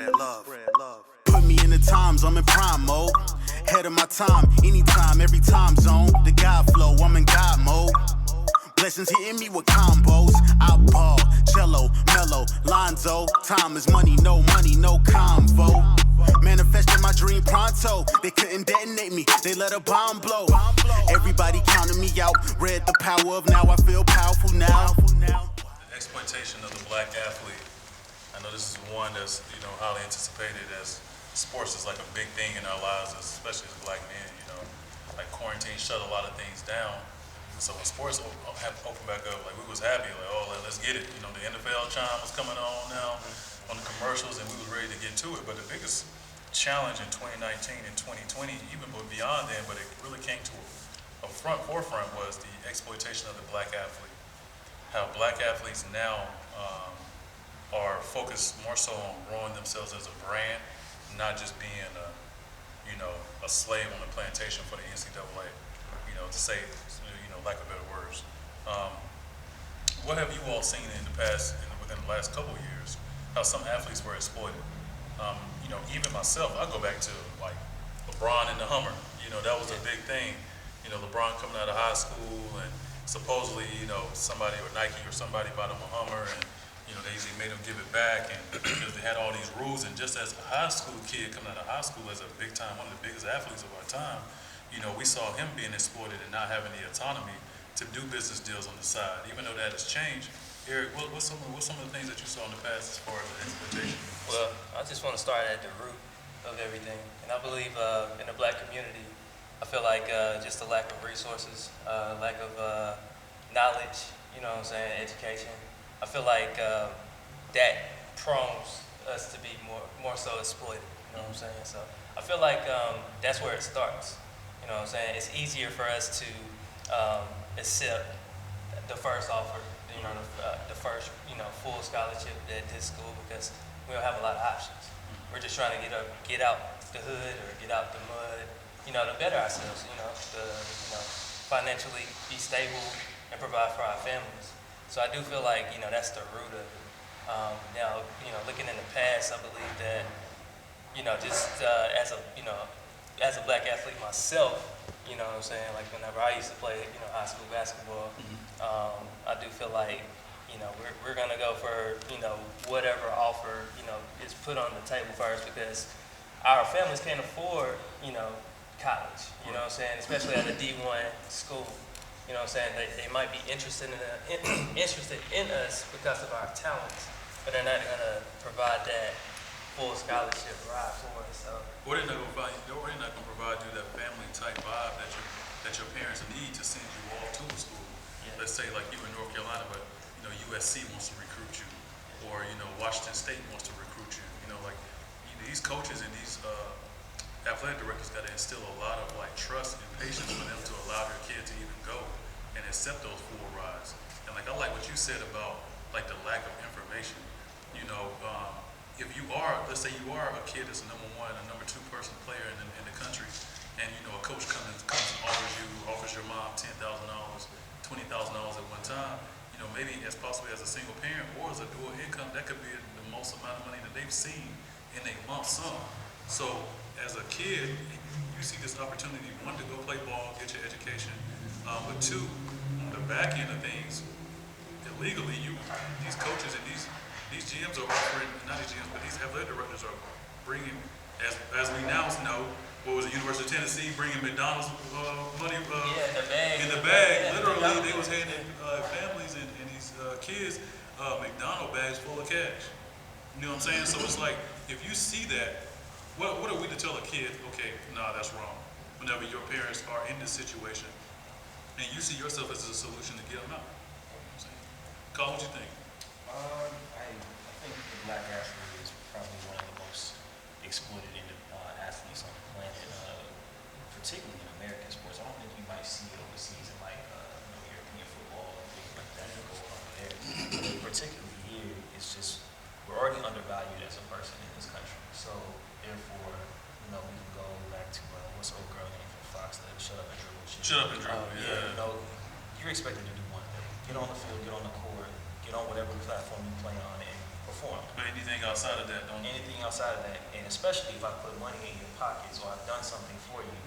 spread love. Put me in the times, I'm in prime mode. Head of my time, anytime, every time zone. The God flow, I'm in God mode. Blessings hitting me with combos. I ball, cello, mellow, Lonzo. Time is money, no convo. Manifesting my dream pronto. They couldn't detonate me, they let a bomb blow. Everybody counted me out. Read the power of now, I feel powerful now. The exploitation of the black athlete. I know this is one that's highly anticipated, as sports is like a big thing in our lives, especially as black men. Like quarantine shut a lot of things down. So when sports open back up, like we was happy, like, oh, let's get it. The NFL chime was coming on now on the commercials, and we was ready to get to it. But the biggest challenge in 2019 and 2020, even beyond then, but it really came to a forefront, was the exploitation of the black athlete. How black athletes now are focused more so on growing themselves as a brand, not just being a slave on the plantation for the NCAA. To say, lack of better words. What have you all seen in the past, within the last couple of years, how some athletes were exploited? Even myself, I go back to like LeBron and the Hummer. That was a big thing. LeBron coming out of high school, and supposedly, somebody or Nike or somebody bought him a Hummer, and they made him give it back, and because they had all these rules. And just as a high school kid coming out of high school, as a big time, one of the biggest athletes of our time, we saw him being exploited and not having the autonomy to do business deals on the side. Even though that has changed, Eric, what's some of the things that you saw in the past as far as the exploitation? Well, I just want to start at the root of everything, and I believe in the black community, I feel like just a lack of resources, lack of knowledge, education. I feel like that prompts us to be more so exploited. So I feel like that's where it starts. It's easier for us to accept the first offer, the first, full scholarship at this school, because we don't have a lot of options. We're just trying to get out the hood or get out the mud, to better ourselves, to financially be stable and provide for our families. So I do feel like, that's the root of it. Now, looking in the past, I believe that, as a black athlete myself, like whenever I used to play, high school basketball, I do feel like, we're gonna go for, whatever offer, is put on the table first, because our families can't afford, college, especially at a D1 school. They might be interested in us because of our talents, but they're not gonna provide that full scholarship ride for us. So. Or they're not gonna provide you that family type vibe that your parents need to send you off to a school. Yeah. Let's say like you in North Carolina, but USC wants to recruit you, or Washington State wants to recruit you. These coaches and these athletic directors got to instill a lot of trust and patience for them to allow their kid to even go and accept those full rides. And I like what you said about the lack of information. If you are, let's say you are a kid that's a number one, a number two person player in the country, and a coach comes and offers your mom $10,000, $20,000 at one time, maybe as possibly as a single parent or as a dual income, that could be the most amount of money that they've seen in a lump sum. So as a kid, you see this opportunity, one, to go play ball, get your education, but two, on the back end of things, illegally, these coaches and these GMs are offering, not these GMs, but these athletic directors are bringing, as we now know, what was it, University of Tennessee, bringing McDonald's money in the bag. Yeah, literally, they was handing families and these kids McDonald's bags full of cash. You know what I'm saying? So it's like, if you see that, what are we to tell a kid, okay, nah, that's wrong, whenever your parents are in this situation, and you see yourself as a solution to get them out? Colin, what you think? I think the black athlete is probably one of the most exploited athletes on the planet, particularly in American sports. I don't think you might see it overseas in European football and things like that that go on there. But particularly here, it's just, we're already undervalued as a person in this country. So therefore, we can go back to what's the old girl name from Fox, that Shut Up and Dribble. Shut Up and Dribble, yeah. You're expected to do one thing: get on the field, get on the court, get on whatever platform you play on, and perform. Anything outside of that, don't you? Anything outside of that, and especially if I put money in your pockets or I've done something for you,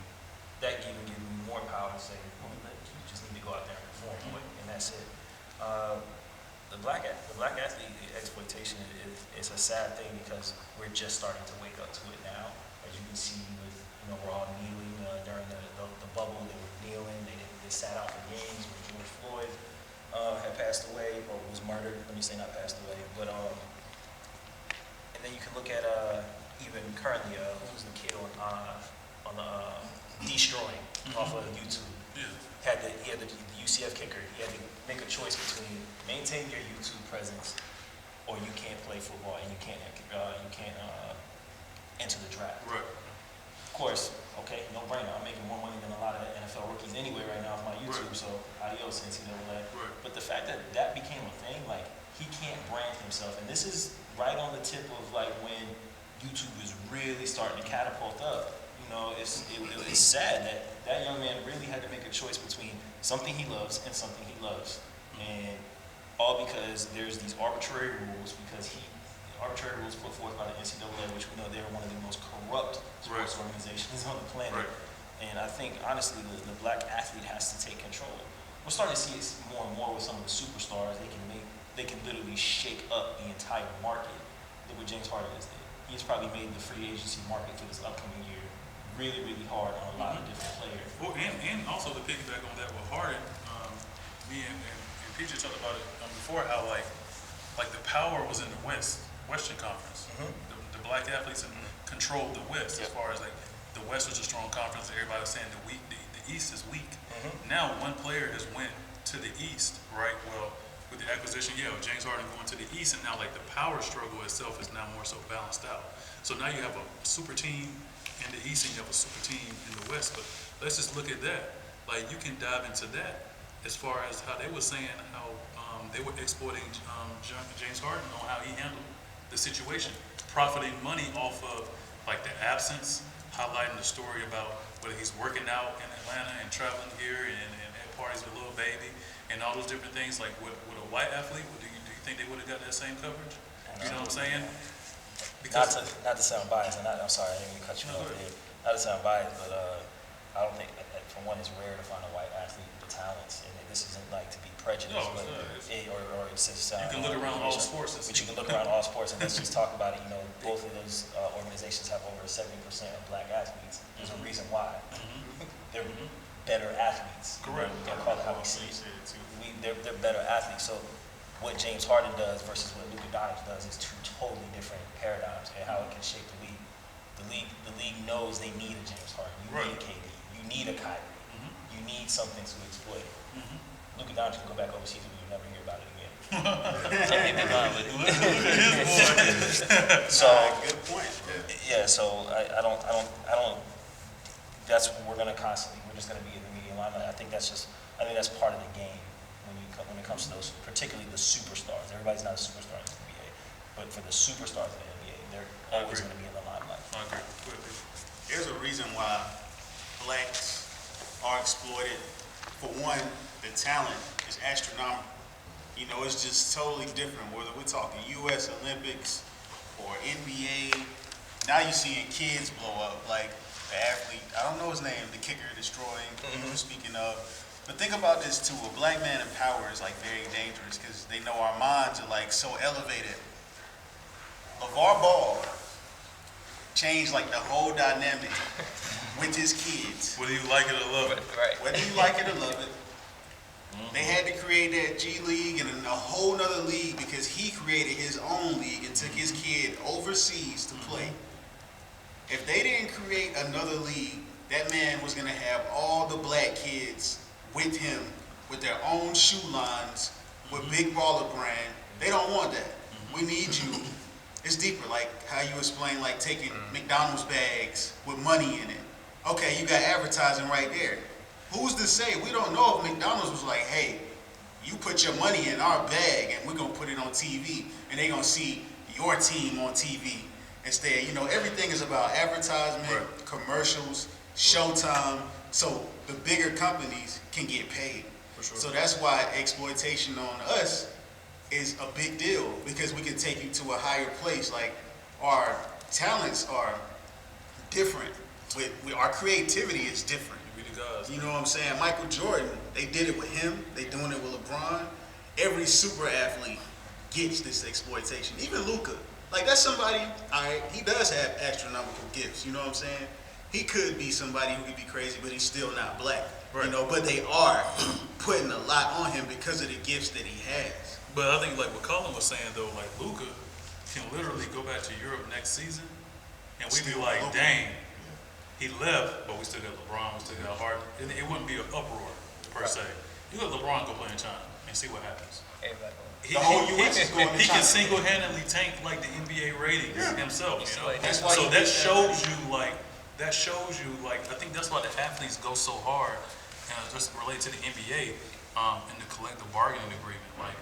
that even gives me more power to say, well, you just need to go out there and perform, and that's it. The black athlete exploitation is a sad thing because we're just starting to wake up to it now. As you can see, with we're all kneeling during the bubble. They were kneeling. They sat out for games when George Floyd had passed away or was murdered. Let me say not passed away, but and then you can look at even currently who's the kid on the Destroying off of YouTube. Yeah. He had the UCF kicker. He had to make a choice between maintain your YouTube presence or you can't play football and you can't enter the draft. Right. Of course, okay, no brainer. I'm making more money than a lot of NFL rookies anyway right now off my YouTube. Right. So adios NCAA. Right. But the fact that became a thing, like he can't brand himself, and this is right on the tip of like when YouTube is really starting to catapult up. It's sad that young man really had to make a choice between something he loves and something he loves. And all because there's these arbitrary rules, arbitrary rules put forth by the NCAA, which we know they're one of the most corrupt sports organizations on the planet. Right. And I think, honestly, the black athlete has to take control. We're starting to see it more and more with some of the superstars. They can literally shake up the entire market. Look what James Harden has did. He's probably made the free agency market for this upcoming year really, really hard on a lot of different players. Well, and also to piggyback on that with Harden, me and PJ talked about it before, how like the power was in the Western Conference. The black athletes controlled the West. As far as like the West was a strong conference. Everybody was saying the East is weak. Now one player has went to the East, right? Well, with the acquisition, James Harden going to the East, and now like the power struggle itself is now more so balanced out. So now you have a super team in the East and you have a super team in the West. But let's just look at that. Like you can dive into that as far as how they were saying how they were exploiting James Harden on how he handled the situation, profiting money off of like the absence, highlighting the story about whether he's working out in Atlanta and traveling here and at parties with Lil Baby and all those different things. Like with a white athlete, do you think they would have got that same coverage? You know what I'm saying? Because not to sound biased, and I'm sorry, I didn't mean to cut you off there. Not to sound biased, but I don't think, for one, it's rare to find a white athlete with the talents, and this isn't like to be prejudiced, or it's just you can look around all sports. But you can look around all sports, and let's just talk about it. Both of those organizations have over 70% of black athletes. There's a reason why. They're better athletes. Correct. We can call it how we see it. They're better athletes. So what James Harden does versus what Luka Doncic does is two totally different paradigms and how it can shape the league. The league knows they need a James Harden. You need a KD. You need a Kyrie. You need something to exploit. Luka Doncic can go back overseas and you'll never hear about it again. So good point. Yeah. So I don't. That's what we're gonna constantly. We're just gonna be in the media limelight. I think that's part of the game when it comes to those, particularly the superstars. Everybody's not a superstar in the NBA, but for the superstars in the NBA, they're always going to be in the limelight. I agree. There's a reason why blacks are exploited. For one, the talent is astronomical. It's just totally different, whether we're talking U.S. Olympics or NBA. Now you're seeing kids blow up, like the athlete, I don't know his name, the kicker destroying, speaking of. But think about this too, a black man in power is like very dangerous because they know our minds are like so elevated. LeVar Ball changed like the whole dynamic with his kids. Whether you like it or love it. Right. Whether you like it or love it. They had to create that G League and a whole nother league because he created his own league and took his kid overseas to play. If they didn't create another league, that man was going to have all the black kids with him with their own shoe lines with Big Baller brand. They don't want that. We need you. It's deeper, like how you explain, like taking McDonald's bags with money in it. Okay, you got advertising right there. Who's to say? We don't know if McDonald's was like, hey, you put your money in our bag and we're going to put it on TV and they're going to see your team on TV instead. Everything is about advertisement, commercials, showtime, so the bigger companies can get paid. For sure. So that's why exploitation on us is a big deal because we can take you to a higher place. Like, our talents are different. Our creativity is different. We the guys. You know what I'm saying? Michael Jordan, they did it with him. They doing it with LeBron. Every super athlete gets this exploitation. Even Luka. Like, that's somebody, all right, he does have astronomical gifts. You know what I'm saying? He could be somebody who could be crazy, but he's still not black. Right. You know, but they are putting a lot on him because of the gifts that he has. But I think like what Colin was saying though, like Luka can literally go back to Europe next season, and we'd be like, dang, he left, but we still got LeBron, we still got Harden. It wouldn't be an uproar per se. You let LeBron go play in China and see what happens. The whole US is going to He can China. single-handedly tank like the NBA ratings himself. You know, That's why so he that did shows you like I think that's why the athletes go so hard, and just relate to the NBA in the collective bargaining agreement, like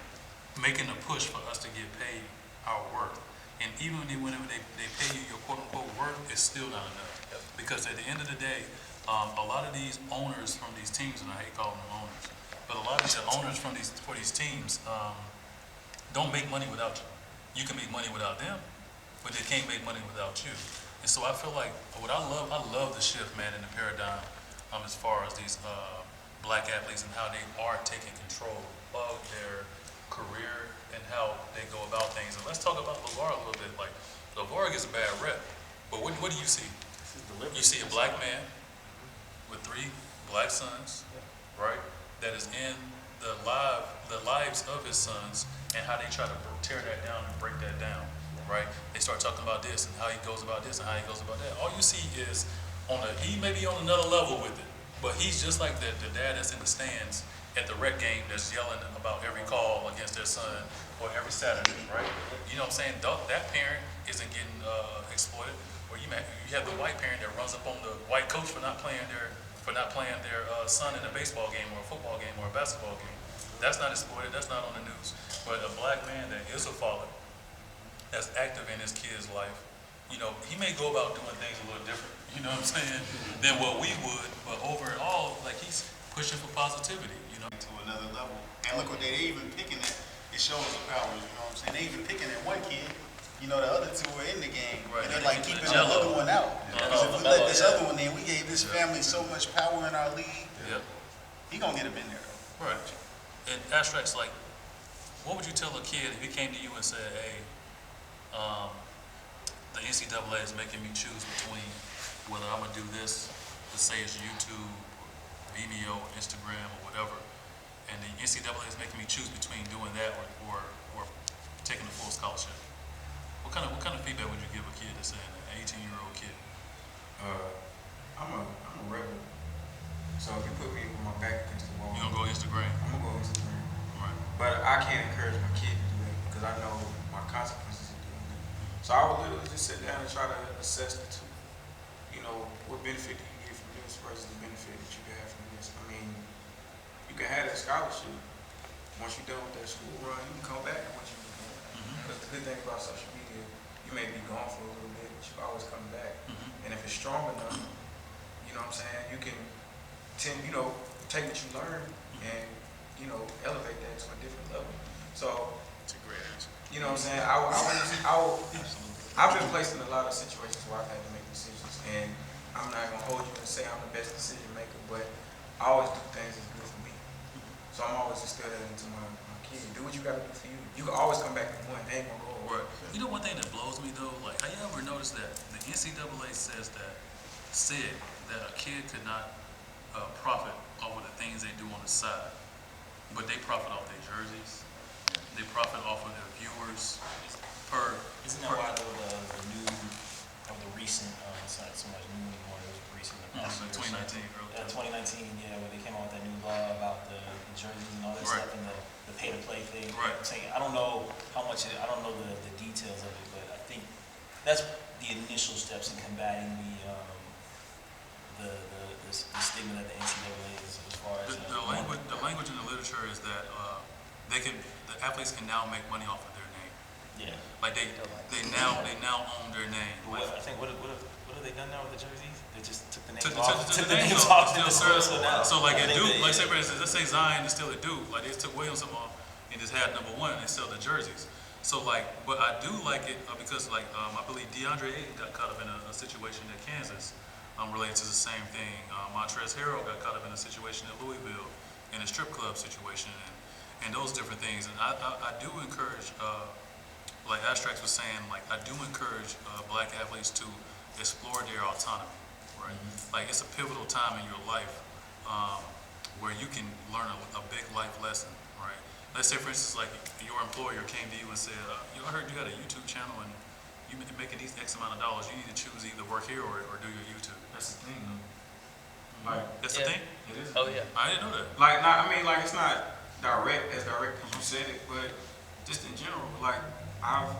making a push for us to get paid our worth. And even when they pay you your quote-unquote worth, it's still not enough. Because at the end of the day, a lot of these owners from these teams, and I hate calling them owners, but a lot of these owners for these teams don't make money without you. You can make money without them, but they can't make money without you. And so I feel like what I love the shift, man, in the paradigm as far as these black athletes and how they are taking control of their career and how they go about things. And let's talk about LeVar a little bit. Like, LeVar gets a bad rep, but what do you see? You see a black man with 3 black sons, right? That is in the lives of his sons and how they try to tear that down and break that down, right? They start talking about this and how he goes about this and how he goes about that. All you see is he may be on another level with it, but he's just like the dad that's in the stands at the rec game that's yelling about every call against their son or every Saturday, right? You know what I'm saying? That parent isn't getting exploited. Or you have the white parent that runs up on the white coach for not playing their son in a baseball game or a football game or a basketball game. That's not exploited. That's not on the news. But a black man that is a father, that's active in his kid's life, you know, he may go about doing things a little different, you know what I'm saying, than what we would. But overall, like, he's pushing for positivity, you know. To another level. And look what they even picking at. It shows the power, you know what I'm saying? They even picking at one kid. You know, the other 2 were in the game. Right. And they're like keeping the other one out. Because if we let this other one in, we gave this family so much power in our league. Yep. He gonna get him in there, though. Right. And abstracts, like, what would you tell a kid if he came to you and said, hey, the NCAA is making me choose between whether I'm gonna do this, let's say it's YouTube, Vimeo, Instagram, or whatever, and the NCAA is making me choose between doing that or taking a full scholarship. What kind of feedback would you give a kid that's saying that, an 18-year-old kid? I'm a rebel. So if you put me with my back against the wall, You gonna go Instagram? I'm gonna go Instagram. Right. But I can't encourage my kid to do that because I know my consequences of doing that. So I would literally just sit down and try to assess the 2. You know, what benefit do you get from this versus the benefit that you can have from this? I mean, you can have that scholarship. Once you're done with that school run, you can come back and once you're done. Because the good thing about social media, you may be gone for a little bit, but you can always come back. And if it's strong enough, you know what I'm saying, you can take what you learn and, elevate that to a different level. So, It's a great answer. you know what I'm saying, I've been placed in a lot of situations where I've had to make decisions, and I'm not gonna hold you and say I'm the best decision maker, but I always do things that's good for me. So I'm always instill that into my kid. Do what you gotta do for you. You can always come back and win. They ain't gonna go away. Right. You know one thing that blows me though, like, have you ever noticed that the NCAA said that a kid could not profit off of the things they do on the side, but they profit off their jerseys, they profit off of their viewers per. Isn't that why the recent, it's not so much new anymore, it was recent. The past year or so. 2019, bro. 2019, yeah, where they came out with that new law about the jerseys and all that Right. stuff and the pay-to-play thing. Right. I'm saying, I don't know how much, I don't know the details of it, but I think that's the initial steps in combating the stigma that the NCAA is as far as. The language in the literature is that the athletes can now make money off of their name. Yeah. Like they now own their name. But Like, I think what have they done now with the jerseys? They just took the names took off. the the names names off. off. Still So serves. now. So like I at think Duke, they- like say for instance, let's say Zion is still at Duke. Like they took Williams off. and just had number 1 and they sell the jerseys. So like, but I do like it because like I believe DeAndre Ayton got caught up in a situation at Kansas related to the same thing. Montrezl Harrell got caught up in a situation at Louisville in a strip club situation and those different things. And I do encourage, like Astrax was saying, like I do encourage black athletes to explore their autonomy, right? Like it's a pivotal time in your life where you can learn a big life lesson, right? Let's say, for instance, like your employer came to you and said, I heard you got a YouTube channel and you're making these X amount of dollars. You need to choose either work here or do your YouTube. That's the thing, though. Like, That's the thing? it is. Oh yeah. I didn't know that. Like, not, I mean, like, it's not direct as you said it, but just in general, like, I've,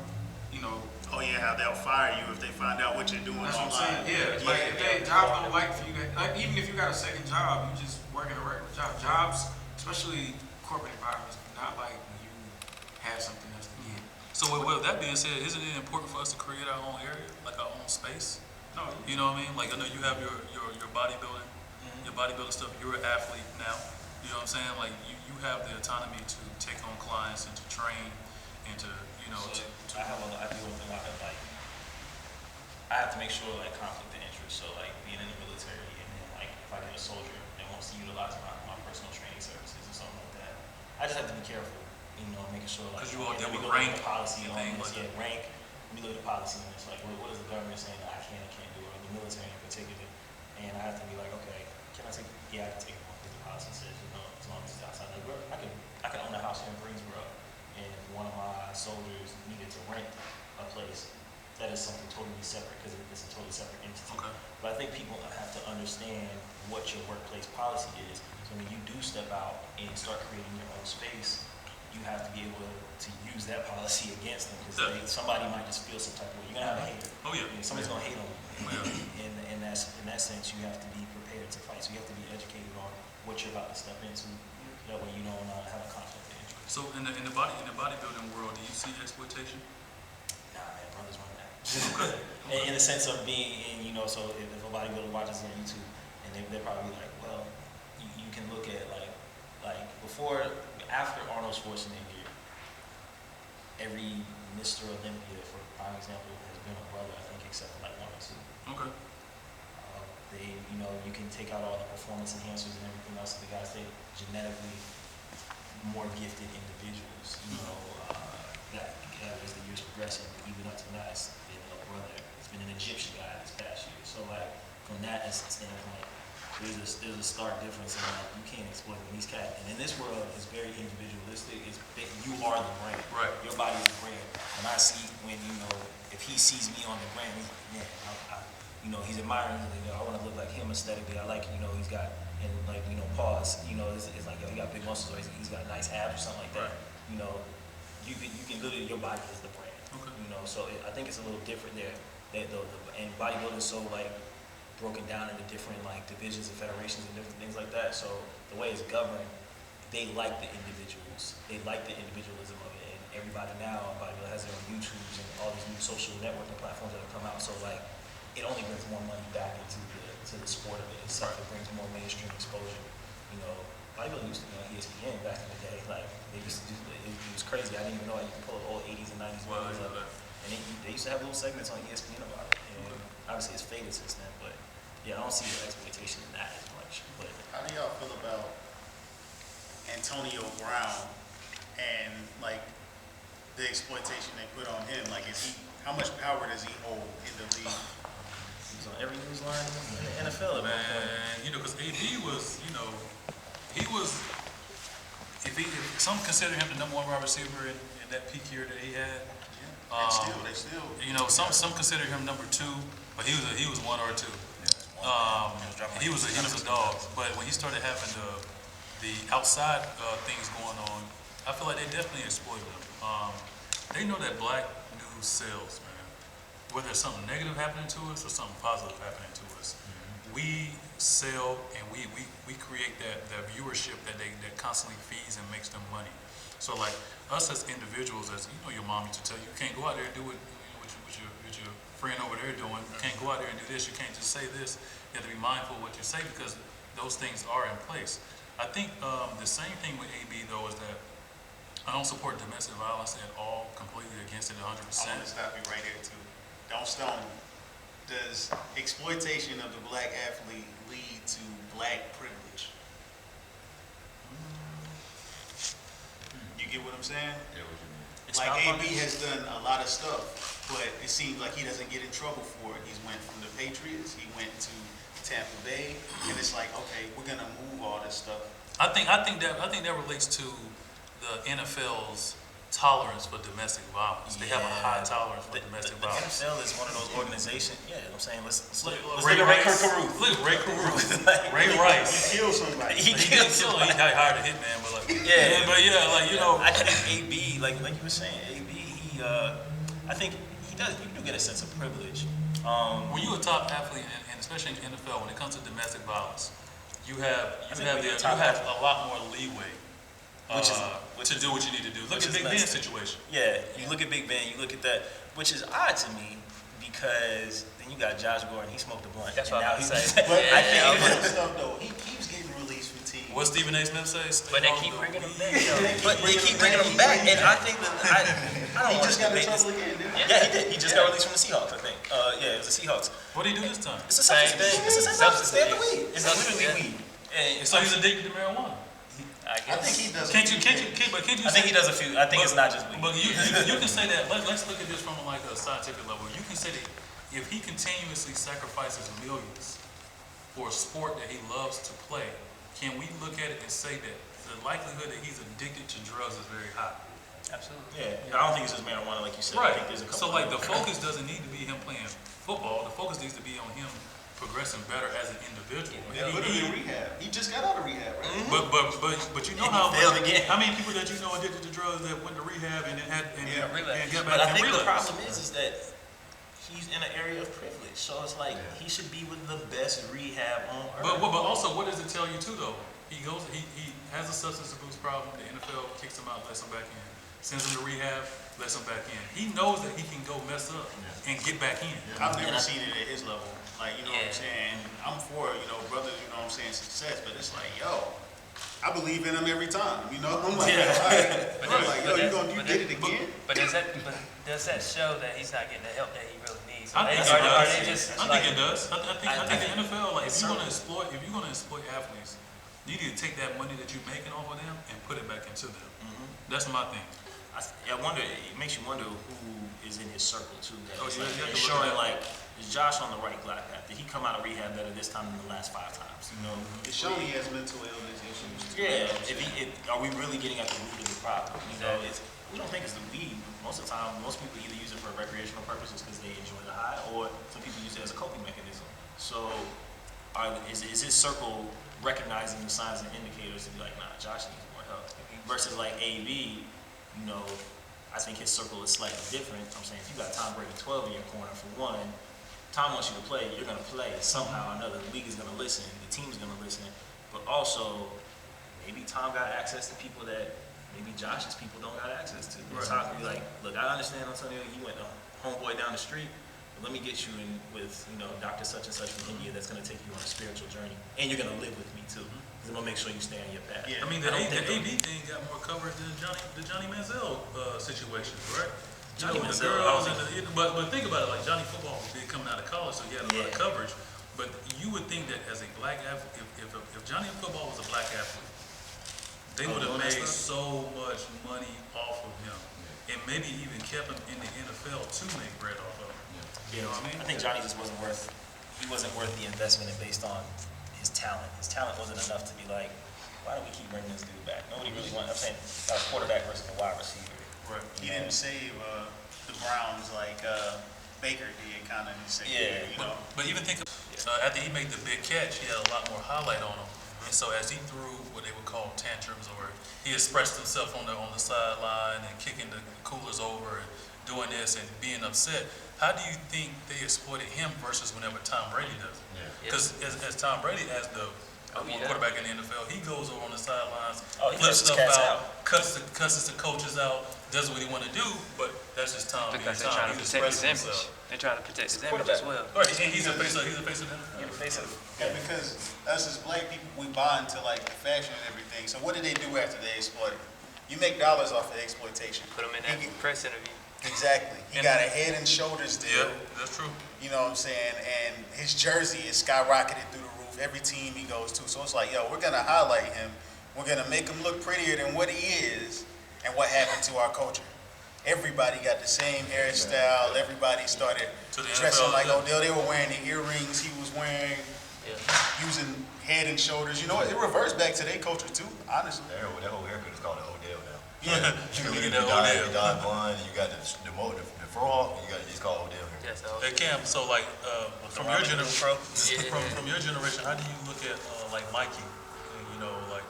you know. Oh yeah, how they'll fire you if they find out what you're doing That's online. what I'm saying. Yeah, like if they jobs don't like for you, like even if you got a second job, you just working a regular job. Jobs, especially corporate environments, do not like when you have something else to get. So with that being said, isn't it important for us to create our own area, like our own space? No, You know what I mean? Like I know you have your bodybuilding, your bodybuilding stuff. You're an athlete now. You know what I'm saying? Like you have the autonomy to take on clients and to train and to, you know. So I deal with a lot of like, I have to make sure like conflict of interest. So like being in the military and then like if I get a soldier that wants to utilize my personal training services or something like that, I just have to be careful, you know, making sure like. Because you all deal we with go rank look at the policy and on things this, like yeah, rank. We look at the policy on this, like what is the government saying that I can and can't do, or the military in particular, and I have to be like, okay, can I take? Yeah, I can take it on because the policy says, you know, as long as it's outside. Like, I can own a house here in Greensboro, and if one of my soldiers needed to rent a place, that is something totally separate because it's a totally separate entity. Okay. But I think people have to understand what your workplace policy is. So when you do step out and start creating your own space, you have to be able to use that policy against them because somebody might just feel some type of way. You're gonna have a hater. Oh yeah. Somebody's gonna hate on you. Oh, yeah. In that sense, you have to be prepared to fight. So you have to be educated on what you're about to step into. That way you don't have a conflict of interest. So in the bodybuilding world, do you see exploitation? Nah, man, brothers run that. in the sense of being in, you know, so if a bodybuilder watches on YouTube and they're probably like, well, you can look at like after Arnold Schwarzenegger, every Mr. Olympia, for prime example, has been a brother, I think, except for like 1 or 2. Okay. They, you know, you can take out all the performance enhancers and everything else. The guys, they genetically more gifted individuals, you know, that as the years progressing, even up to now, it's been a brother. It's been an Egyptian guy this past year. So like from that standpoint, there's a stark difference in like you can't exploit them. These cats, and in this world, it's very individualistic. It's you are the brand. Right. Your body is the brand. When I see, when you know, if he sees me on the brand, he's like, man, you know, he's admiring. You know, I want to look like him aesthetically. I like, you know, he's got, and like, you know, pause. You know, it's like, yo, he got big muscles, or he's got nice abs or something like that. Right. You know, you can literally, your body is the brand. Okay. You know, so I think it's a little different there. And bodybuilding is so like broken down into different like divisions and federations and different things like that. So the way it's governed, they like the individuals. They like the individualism of it. And everybody now, bodybuilding has their own YouTubes and all these new social networking platforms that have come out. So like, it only brings more money back into the sport of it itself. It brings more mainstream exposure. You know, bodybuilding used to be on ESPN back in the day. Like they used to do it was crazy. I didn't even know you could pull old 80s and 90s videos of it. And they used to have little segments on ESPN about it. And obviously it's faded since then, but yeah, I don't see the exploitation in that as much. But How do y'all feel about Antonio Brown and like the exploitation they put on him? Like, how much power does he hold in the league? he's on every news line in the NFL at one point. Man, you know, because AD was, you know, he was. If some consider him the #1 wide receiver in that peak year that he had. They still. You know, some consider him #2, but he was 1 or 2. He was a dog. But when he started having the outside things going on, I feel like they definitely exploited him. They know that black news sells, man. Whether it's something negative happening to us or something positive happening to us, we sell and we create that viewership that constantly feeds and makes them money. So like us as individuals, as you know, your mom used to tell you, you can't go out there and do what your friend over there doing. You can't go out there and do this. You can't just say this. You have to be mindful of what you say because those things are in place. I think the same thing with AB though is that I don't support domestic violence at all, completely against it 100%. I want to stop you right there too. Don't stone me. Does exploitation of the black athlete lead to black privilege? You get what I'm saying? Yeah, what you mean? Like AB has done a lot of stuff, but it seems like he doesn't get in trouble for it. He's went from the Patriots, he went to Tampa Bay, and it's like, okay, we're gonna move all this stuff. I think that relates to the NFL's tolerance for domestic violence. They have a high tolerance for domestic violence. The NFL is one of those organizations. Yeah, I'm saying let's look at Ray Ray Rice. Caruth. Look at Ray Caruth. Ray Rice. He killed somebody. He killed somebody. He hired a hitman, but like like I think AB, like you were saying, AB, I think he does. You do get a sense of privilege. When you're a top athlete, and especially in the NFL, when it comes to domestic violence, you have a lot more leeway to do what you need to do. Look at Big Ben's situation. Yeah, you look at Big Ben, you look at that, which is odd to me because then you got Josh Gordon, he smoked a blunt. That's what I was saying. But I think stuff though, he keeps getting release fatigue. What Stephen A. Smith says? But they keep bringing him back. But they keep bringing him back, and I think that I don't He want just to got in debate this. trouble again, didn't he? Yeah, he did. He just got released from the Seahawks, I think. Yeah, it was the Seahawks. What did he do this time? It's the substance thing. It's the same substance. Stay off the weed. It's literally weed. And So he's addicted to marijuana. I think he does. Can't you I think he does a few. I think it's not just weed. But you can say that. Let's look at this from like a scientific level. You can say that if he continuously sacrifices millions for a sport that he loves to play, can we look at it and say that the likelihood that he's addicted to drugs is very high? Absolutely. Yeah, I don't think it's just marijuana like you said. I think there's a couple So like the focus doesn't need to be him playing football. The focus needs to be on him progressing better as an individual. Literally in rehab. He just got out of rehab, right? But you know how many people that you know addicted to drugs that went to rehab and then got back But I and think the relapsed. problem is that he's in an area of privilege. So it's like he should be with the best rehab on earth. But also, what does it tell you too though? He has a substance abuse problem. The NFL kicks him out, lets him back in. Sends him to rehab, lets him back in. He knows that he can go mess up and get back in. I've never seen it at his level. Like, you know what I'm saying? I'm for, brothers, you know what I'm saying, success, but it's like, yo, I believe in him every time, you know? I'm like, all right. You did it again? But does that show that he's not getting the help that he really needs? I think it does. I think it does. I think the NFL, like, if you're gonna exploit athletes, you need to take that money that you're making off of them and put it back into them. That's my thing. I wonder. It makes you wonder who is in his circle too. You have to look Ensuring at that. like, is Josh on the right glide path? Did he come out of rehab better this time than the last 5 times? You know, It's showing he has mental illness issues. Yeah. Are we really getting at the root of the problem? You know, we don't think it's the weed. Most of the time, most people either use it for recreational purposes because they enjoy the high, or some people use it as a coping mechanism. So, is his circle recognizing the signs and indicators to be like, nah, Josh needs more help? Versus like AB, I think his circle is slightly different. I'm saying if you got Tom Brady 12 in your corner, for one, Tom wants you to play, you're going to play somehow or another. The league is going to listen, the team's going to listen. But also, maybe Tom got access to people that maybe Josh's people don't got access to. Right. Tom can be like, look, I understand, Antonio, you went a homeboy down the street, but let me get you in with, Dr. Such and Such from India that's going to take you on a spiritual journey. And you're going to live with me too. I'm going to make sure you stay on your path. Yeah. I mean, the AB thing got more coverage than the Johnny Manziel situation, right? Johnny With the Manziel, girls but think about it, like Johnny football did coming out of college, so he had a lot of coverage. But you would think that as a black athlete, if Johnny football was a black athlete, they would have made so much money off of him, and maybe even kept him in the NFL to make bread off of him. You know what I mean? I think Johnny just wasn't worth the investment based on his talent. His talent wasn't enough to be like, why do we keep bringing this dude back? Nobody really wanted. I'm saying a quarterback versus a wide receiver. Right. He didn't save the Browns like Baker did, kind of. But even think of after he made the big catch, he had a lot more highlight on him. And so as he threw what they would call tantrums, or he expressed himself on the sideline and kicking the coolers over and doing this and being upset, how do you think they exploited him versus whenever Tom Brady does it? Because as Tom Brady, as the quarterback in the NFL, he goes over on the sidelines, flips stuff out, cusses the coaches out, does what he want to do, but that's just Tom. Because they're trying to protect his image. They're trying to protect his image as well. Right, and he's a face of the NFL. Yeah, because us as black people, we buy into like fashion and everything. So what did they do after they exploited? You make dollars off of exploitation. Put him in that press interview. Exactly. He got a Head and Shoulders deal. Yeah, that's true. You know what I'm saying? And his jersey is skyrocketed through the roof every team he goes to. So it's like, yo, we're going to highlight him. We're going to make him look prettier than what he is and what happened to our culture. Everybody got the same hairstyle. Everybody started dressing NFL, like Odell. They were wearing the earrings he was wearing, using Head and Shoulders. You know, it reversed back to their culture too, honestly. That whole haircut is called an Odell now. Yeah. You got blonde, you got the fro hawk, it's called Odell hair. Yes, Hey Cam, so like from your generation, how do you look at like Mikey, you know, like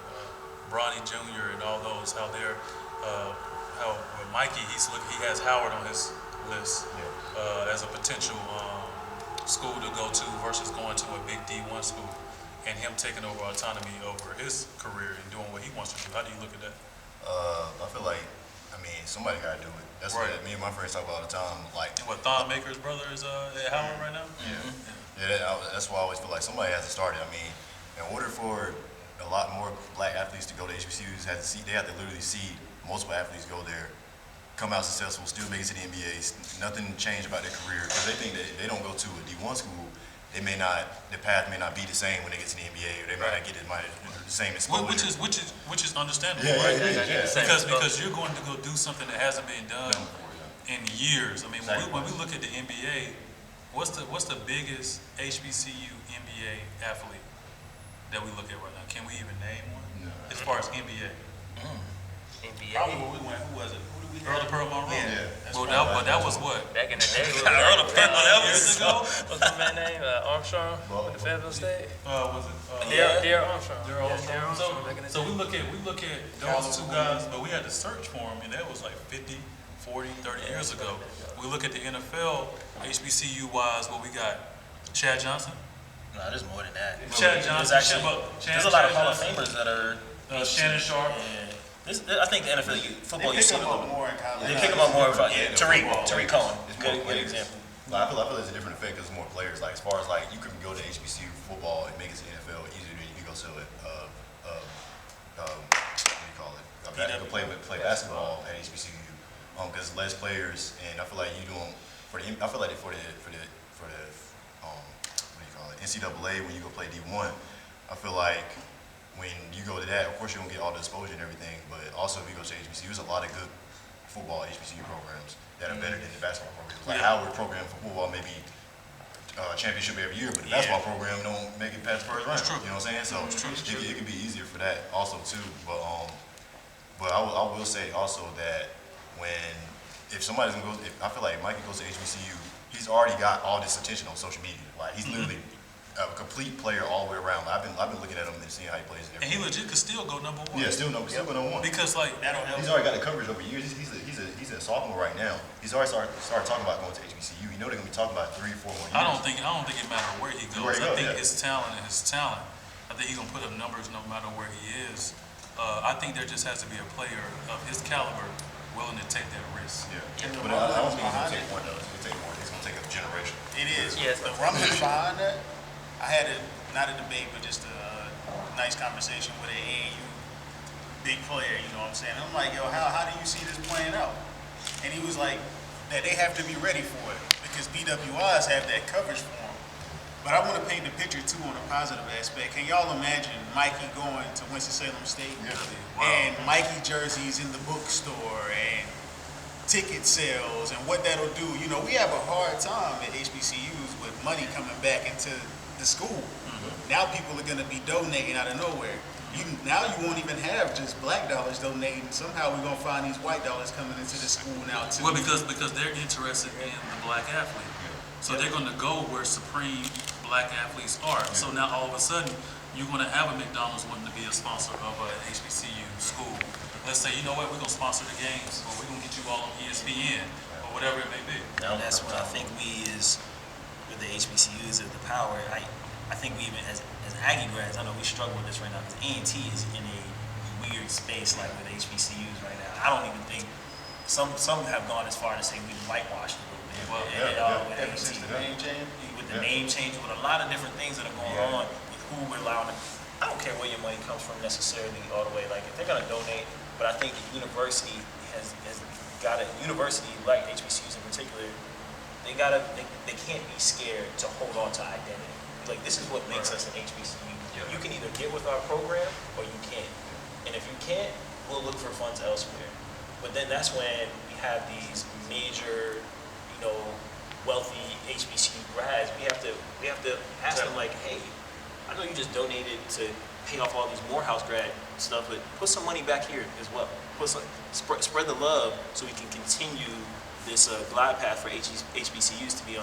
Bronny Jr. and all those, how they're how with Mikey he has Howard on his list as a potential school to go to versus going to a big D1 school, and him taking over autonomy over his career and doing what he wants to do. How do you look at that? I feel like, somebody gotta do it. That's Right. what me and my friends talk about all the time. Like, And what Thon Maker's brother is at Howard right now? that's why I always feel like somebody has to start it. In order for a lot more black athletes to go to HBCUs, they have to literally see multiple athletes go there, come out successful, still make it to the NBA. Nothing changed about their career because they think that if they don't go to a D1 school, the path may not be the same when they get to the NBA, or they might not get the same exposure. Which is understandable, Yeah, right? yeah. Because you're going to go do something that hasn't been done in years. When we look at the NBA, what's the biggest HBCU NBA athlete that we look at right now? Can we even name one? No. As far as NBA, Probably where we went. Who was it? Who did we Earl have? of Pearl Monroe. Yeah. But that was what? Back in the day, Earl of Pearl. That was years ago. what's my man name? Armstrong with the Fayetteville State. Was it? Darryl Armstrong. Darryl Armstrong. Armstrong back in the So day. we look at those two guys, but we had to search for them, and that was like 50, 40, 30 years ago. We look at the NFL, HBCU wise, what we got? Chad Johnson. No, there's more than that. Chad Johnson. There's a lot of Hall of Famers that are. Shannon Sharp. Yeah. I think the NFL football They you pick see him a little up bit. more in college. They pick him up more. Tariq Cohen. It's more Good players. example. I feel it's a different effect because more players. Like as far as like you can go to HBCU football and make it to the NFL easier than you can go to it. What do you call it? You can play basketball at HBCU because less players, and I feel like you don't for the what do you call it, NCAA when you go play D1. I feel like when you go to that, of course you're gonna get all the exposure and everything, but also if you go to HBCU, there's a lot of good football HBCU programs that are better than the basketball programs. Like Howard program for football maybe championship every year, but the basketball program don't make it past the first round. You know what I'm saying? So it can be easier for that also too. But I will say also that if somebody's gonna go, I feel like Mikey goes to HBCU, he's already got all this attention on social media. Like he's literally a complete player all the way around. I've been looking at him and seeing how he plays. And he legit could still go number one. Yeah, still number one. Because like he's already got the coverage over years. He's a sophomore right now. He's already started talking about going to HBCU. You know they're gonna be talking about 3 or 4 more years. I don't think it matters where he goes. I think his talent. I think he's gonna put up numbers no matter where he is. I think there just has to be a player of his caliber willing to take that risk. Yeah. But I don't think it's gonna take one though. It's gonna take more. It's gonna take a generation. It is. Yes. The rumbling behind that, I had not a debate, but just a nice conversation with an AAU big player, you know what I'm saying? I'm like, yo, how do you see this playing out? And he was like, that they have to be ready for it because BWIs have that coverage for them. But I want to paint the picture too on a positive aspect. Can y'all imagine Mikey going to Winston-Salem State and Mikey jerseys in the bookstore and ticket sales and what that'll do? You know, we have a hard time at HBCUs with money coming back into the school. Now people are going to be donating out of nowhere. Now you won't even have just black dollars donating. Somehow we're going to find these white dollars coming into the school now too. Well, because they're interested in the black athlete. So they're going to go where supreme black athletes are. So now all of a sudden, you're going to have a McDonald's wanting to be a sponsor of an HBCU school. Let's say, you know what, we're going to sponsor the games, or we're going to get you all on ESPN, or whatever it may be. Now that's what I think we is with the HBCUs of the power. I think we even as Aggie grads, I know we struggle with this right now because A&T is in a weird space like with HBCUs right now. I don't even think some have gone as far to say we whitewashed a little bit. Well, with ever A&T. since the name change? With the name change, with a lot of different things that are going on with who we're allowing to. I don't care where your money comes from necessarily all the way. Like if they're gonna donate But I think university has got a university like HBCUs in particular. They can't be scared to hold on to identity. Like, this is what makes us an HBCU. You can either get with our program or you can't. And if you can't, we'll look for funds elsewhere. But then that's when we have these major, wealthy HBCU grads. We have to ask them, like, hey, I know you just donated to pay off all these Morehouse grad stuff, but put some money back here as well. Spread the love so we can continue this glide path for HBCUs to be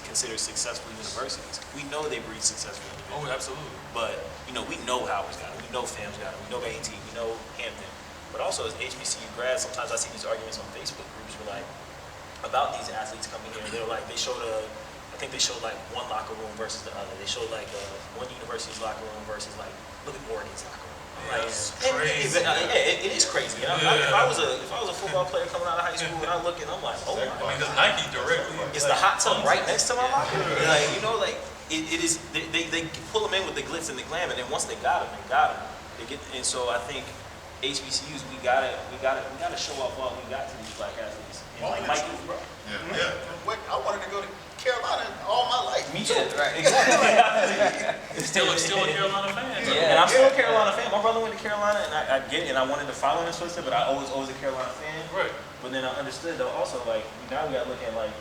considered successful universities. We know they breed successful individuals. Oh, absolutely. But we know Howard's got it. We know FAM's got it. We know AT. We know Hampton. But also as HBCU grads, sometimes I see these arguments on Facebook groups where about these athletes coming here. They're like, I think they showed like one locker room versus the other. They showed like one university's locker room versus like, look at Oregon's locker room. It's crazy. It is crazy. If I was a football player coming out of high school and I look and I'm like, oh my God. Because Nike directly. Is the hot tub right next to my locker? It is. They pull them in with the glitz and the glam, and then once they got them, they got them. And so I think HBCUs, we gotta show off what we got to these black athletes. And like Mike, bro. Yeah. I wanted to go to Carolina all my life. Me too. Right. Exactly. Still a Carolina fan. Yeah. And I'm still a Carolina fan. My brother went to Carolina, and I get it, and I wanted to follow in his footsteps, but I always a Carolina fan. Right. But then I understood though also like now we gotta look at like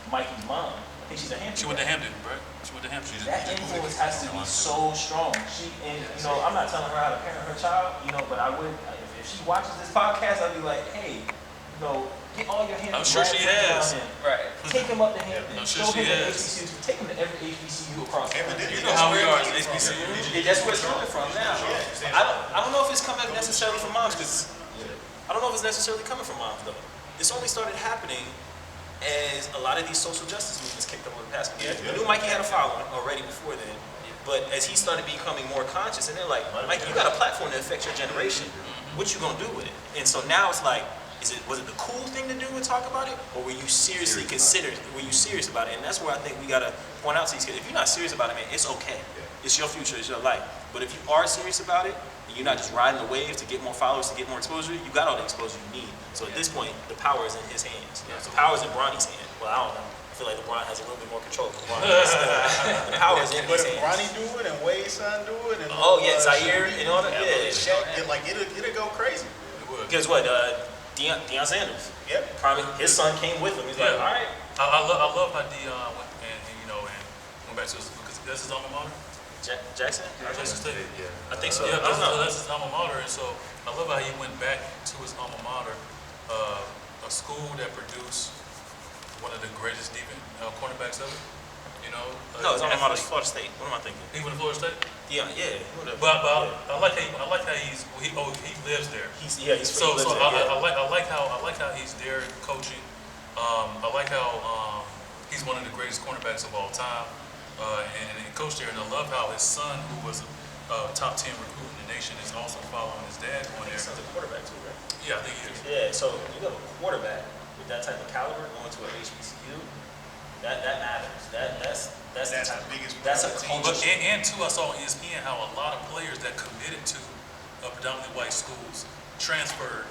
Mikey's mom. I think she's a Hampton. She went to Hampton, right? She went to Hampton. That influence has to be so strong. I'm not telling her how to parent her child, but I would if she watches this podcast, I'd be like, hey, get all your Hampton. I'm sure she has. Right. Take him up to Hampton. I'm sure Show she him the has. HBCUs. Take him to every HBCU across the country. You know how we are as HBCU. That's where it's coming from now. I don't know if it's coming necessarily from moms, because I don't know if it's necessarily coming from moms though. This only started happening as a lot of these social justice movements kicked up over the past couple years. We knew Mikey had a following already before then, but as he started becoming more conscious, and they're like, Mikey, you got a platform that affects your generation. What you gonna do with it? And so now it's like, was it the cool thing to do and talk about it, or were you serious about it? And that's where I think we gotta point out to these kids, if you're not serious about it, man, it's okay. It's your future, it's your life. But if you are serious about it, and you're not just riding the wave to get more followers, to get more exposure, you got all the exposure you need. So at this point, the power is in his hands. The power is in Bronny's hand. Well, I don't know. I feel like LeBron has a little bit more control. The power is in his hands. But if Bronny do it and Wade's son do it, and Zaire and all that, Shaq, it'll go crazy. Because what? Deion Sanders. Yep. Probably his son came with him. He's like, all right. I love how Deion went and went back to because that's his alma mater. Jackson? Jackson State. Yeah. I think so. Yeah, that's his alma mater, and so I love how he went back to his alma mater, a school that produced one of the greatest cornerbacks ever. No, his alma mater is Florida State. What am I thinking? He went to Florida State. Yeah. But I like how he lives there. He's So I like how he's there coaching. I like how he's one of the greatest cornerbacks of all time, and he coached there. And I love how his son, who was a top 10 recruit in the nation, is also following his dad going there. His son's a quarterback too, right? Yeah, I think he is. Yeah. So you have a quarterback with that type of caliber going to an HBCU. That matters. That's the biggest. That's a culture. And too, I saw on ESPN how a lot of players that committed to predominantly white schools transferred,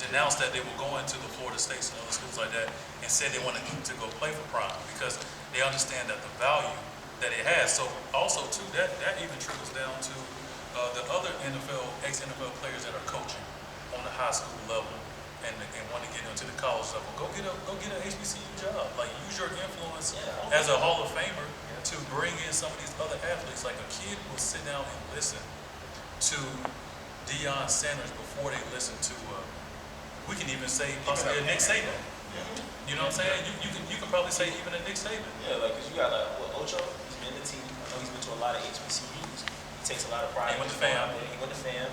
denounced that they were going to the Florida States and other schools like that, and said they wanted to go play for Prime because they understand that the value that it has. So also too, that even trickles down to the other ex-NFL players that are coaching on the high school level and want to get into the college level. Go get an HBCU job. Like, use your influence as a Hall of Famer to bring in some of these other athletes. Like, a kid will sit down and listen to Deion Sanders before they listen to we can even say possibly a Nick Saban. You know what I'm saying? You can probably say even a Nick Saban. Yeah, like, because you got Ocho. He's been to the team. I know he's been to a lot of HBCUs. He takes a lot of pride. He went to FAM. He went to FAM.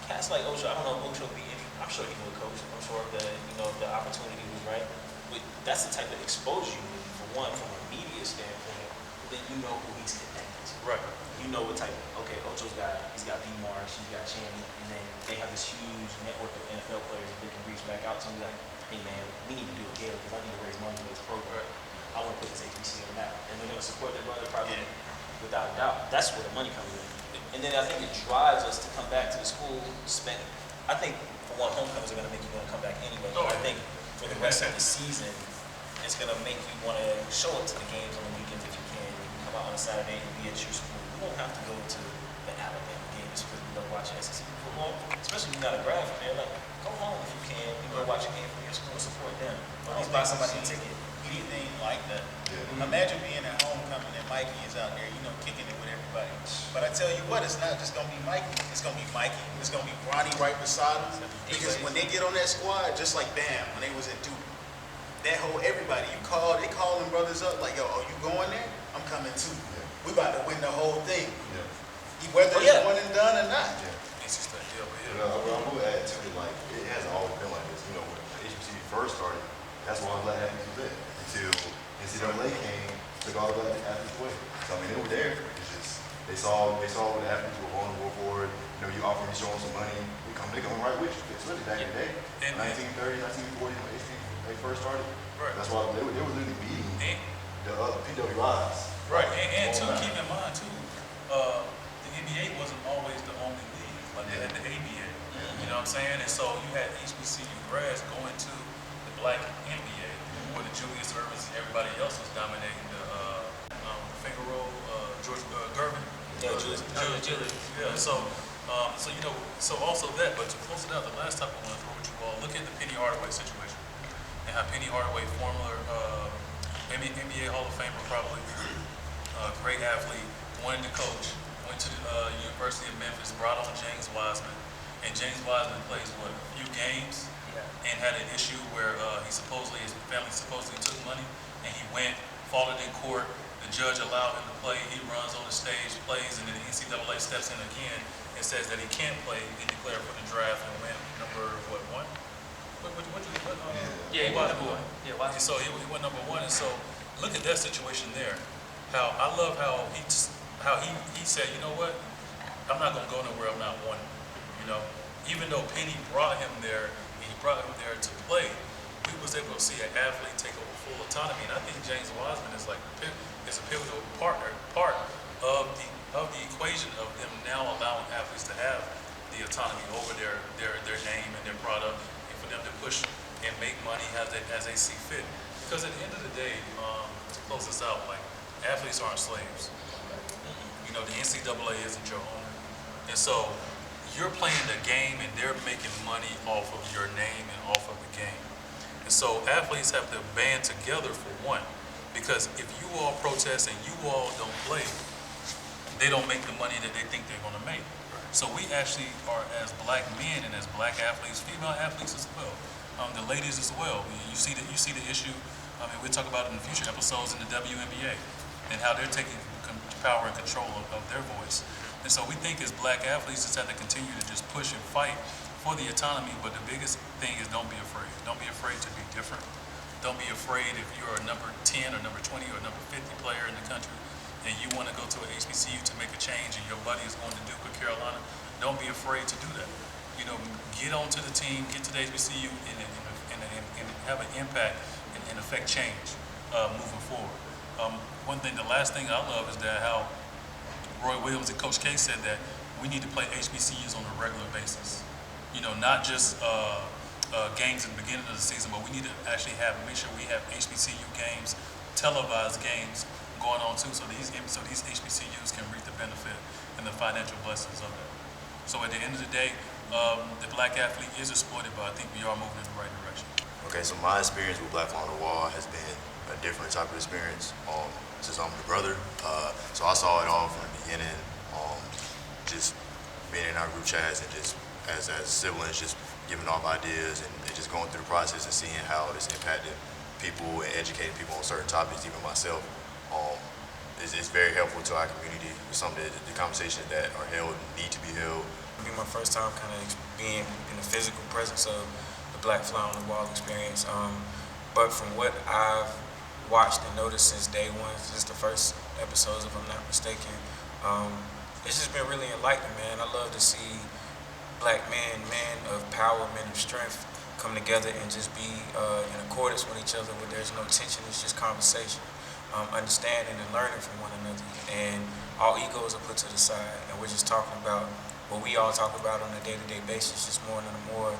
Cats like Ocho. I don't know if Ocho would be. I'm sure he would coach. I'm sure if the opportunity was right. But that's the type of exposure you need, for one, from a media standpoint. Then you know who he's connected to. Right. You know what type. Ocho's he's got B Marsh, he's got Channing, and then they have this huge network of NFL players that they can reach back out to and be like, hey man, we need to do a gala because I need to raise money for this program. I want to put this HBCU on that, and they're going to support their brother probably without a doubt. That's where the money comes in. And then I think it drives us to come back to the school, spend I think for one, homecomings are going to make you want to come back anyway. But I think for the rest of the season, it's going to make you want to show up to the games on the weekends if you can. You can come out on a Saturday and be at your school. You don't have to go to the Alabama game just because you love watching SEC football, especially if you're not a grad from there. Like, go home if you can. You go watch a game from your school and support them. Or at least buy somebody a ticket. Anything like that. Yeah. Imagine being at homecoming and Mikey is out there, kicking it with everybody. But I tell you what, it's not just gonna be Mikey. It's gonna be Mikey. It's gonna be Bronny right beside him. Because when they get on that squad, just like Bam, when they was at Duke, that whole everybody they calling brothers up like, yo, you going there? I'm coming too. Yeah. We about to win the whole thing. Yeah. Whether it's one and done or not. Yeah. It's just that deal. I will add to it, like it hasn't always been like this. When HBCU first started, that's why black athletes were there. Until NCAA came, took all the black athletes away. So I mean, they were there. It's just they saw what the athletes were vulnerable for. You offer them, show them some money, they come right with you. Especially back in the day, 1930s, 1940s, when they first started. Right. That's why they were literally beating the PWIs. Right, and too, keep in mind too, the NBA wasn't always the only league. Like they had the ABA. You know what I'm saying? And so you had HBCU grads going to the black NBA, where the Julius Irvins and everybody else was dominating the finger roll, George Gervin. Yeah, Julius. Yeah, so also that, but to close it out, the last topic I want to throw with you all, look at the Penny Hardaway situation. And how Penny Hardaway, former NBA Hall of Famer probably, great athlete, wanted to coach, went to the University of Memphis, brought on James Wiseman, and James Wiseman plays a few games, and had an issue where his family supposedly took money, and he fought it in court. The judge allowed him to play. He runs on the stage, plays, and then the NCAA steps in again and says that he can't play. He declared for the draft and went number one? He went number one. Yeah, Wiseman. So he went number one, and so look at that situation there. How I love how he said, you know what, I'm not gonna go nowhere I'm not wanted. Even though Penny brought him there, to play, we was able to see an athlete take over full autonomy, and I think James Wiseman is a pivotal part of the equation of them now allowing athletes to have the autonomy over their name and their product, and for them to push and make money as they see fit. Because at the end of the day, to close this out, athletes aren't slaves. The NCAA isn't your owner, and so you're playing the game and they're making money off of your name and off of the game. And so athletes have to band together for one, because if you all protest and you all don't play, they don't make the money that they think they're gonna make. So we actually are, as black men and as black athletes, female athletes as well, the ladies as well. You see the issue. We'll talk about it in future episodes in the WNBA and how they're taking power and control of their voice. And so we think as black athletes just have to continue to just push and fight for the autonomy, but the biggest thing is don't be afraid. Don't be afraid to be different. Don't be afraid if you're a number 10 or number 20 or number 50 player in the country and you want to go to an HBCU to make a change and your buddy is going to Duke or Carolina, don't be afraid to do that. Get onto the team, get to the HBCU and have an impact and affect change moving forward. The last thing I love is that how Roy Williams and Coach K said that we need to play HBCUs on a regular basis. Not just games at the beginning of the season, but we need to actually make sure we have HBCU games, televised games going on too, so these HBCUs can reap the benefit and the financial blessings of that. So at the end of the day, the black athlete is exploited, but I think we are moving in the right direction. Okay, so my experience with Black Fly on the Wall has been a different type of experience since I'm the brother. So I saw it all from the beginning, just being in our group chats and just as siblings, just giving off ideas and just going through the process and seeing how it's impacted people and educating people on certain topics, even myself. It's very helpful to our community. It's something that the conversations that are held need to be held. It'll be my first time kind of being in the physical presence of the Black Fly on the Wall experience. But from what I've watched and noticed since day one, since the first episodes, if I'm not mistaken, it's just been really enlightening, man. I love to see black men of power, men of strength, come together and just be in accordance with each other, where there's no tension, it's just conversation, understanding and learning from one another. And all egos are put to the side, and we're just talking about what we all talk about on a day-to-day basis, just more in a more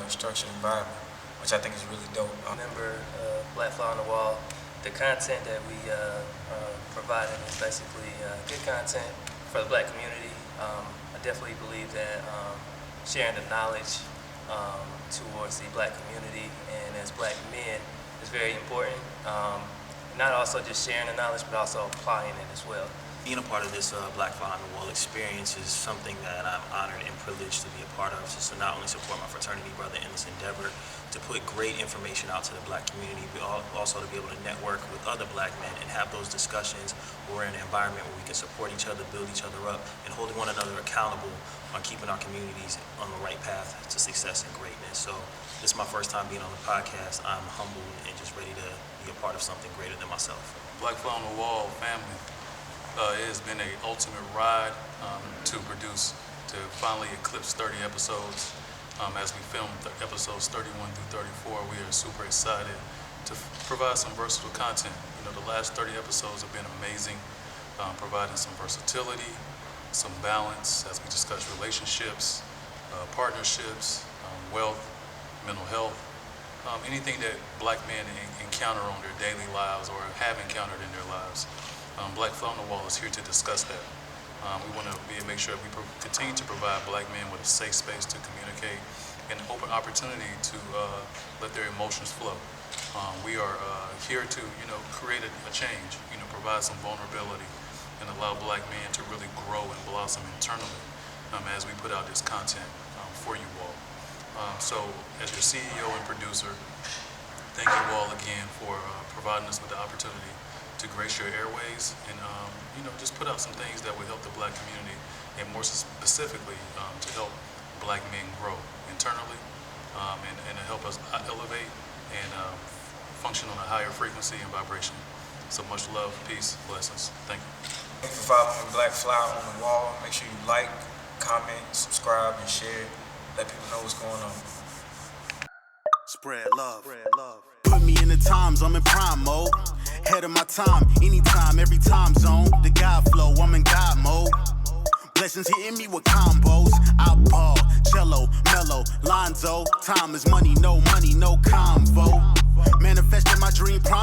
structured environment, which I think is really dope. Remember, Black Fly on the Wall, the content that we provided is basically good content for the black community. I definitely believe that sharing the knowledge towards the black community and as black men is very important. Not also just sharing the knowledge, but also applying it as well. Being a part of this Black Fly on the Wall experience is something that I'm honored and privileged to be a part of, just to not only support my fraternity brother in this endeavor, to put great information out to the black community, but also to be able to network with other black men and have those discussions where we're in an environment where we can support each other, build each other up, and holding one another accountable on keeping our communities on the right path to success and greatness. So this is my first time being on the podcast. I'm humbled and just ready to be a part of something greater than myself. Black Fly on the Wall family. It has been an ultimate ride to produce, to finally eclipse 30 episodes. As we film episodes 31 through 34, we are super excited to provide some versatile content. You know, the last 30 episodes have been amazing, providing some versatility, some balance as we discuss relationships, partnerships, wealth, mental health, anything that black men encounter on their daily lives or have encountered in their lives. Black Fly on the Wall is here to discuss that. We want to make sure we continue to provide black men with a safe space to communicate and an open opportunity to let their emotions flow. We are here to, create a change, provide some vulnerability and allow black men to really grow and blossom internally as we put out this content for you all. So as your CEO and producer, thank you all again for providing us with the opportunity to grace your airways and just put out some things that will help the black community and more specifically to help black men grow internally and to help us elevate and function on a higher frequency and vibration. So much love, peace, blessings. Thank you. Thank you for following Black Fly on the Wall. Make sure you like, comment, subscribe, and share. Let people know what's going on. Spread love. Put me in the times, I'm in prime mode. Head of my time, anytime, every time zone. The God flow, I'm in God mode. Blessings hitting me with combos. I ball, cello, mellow, Lonzo. Time is money, no convo. Manifesting my dream prime.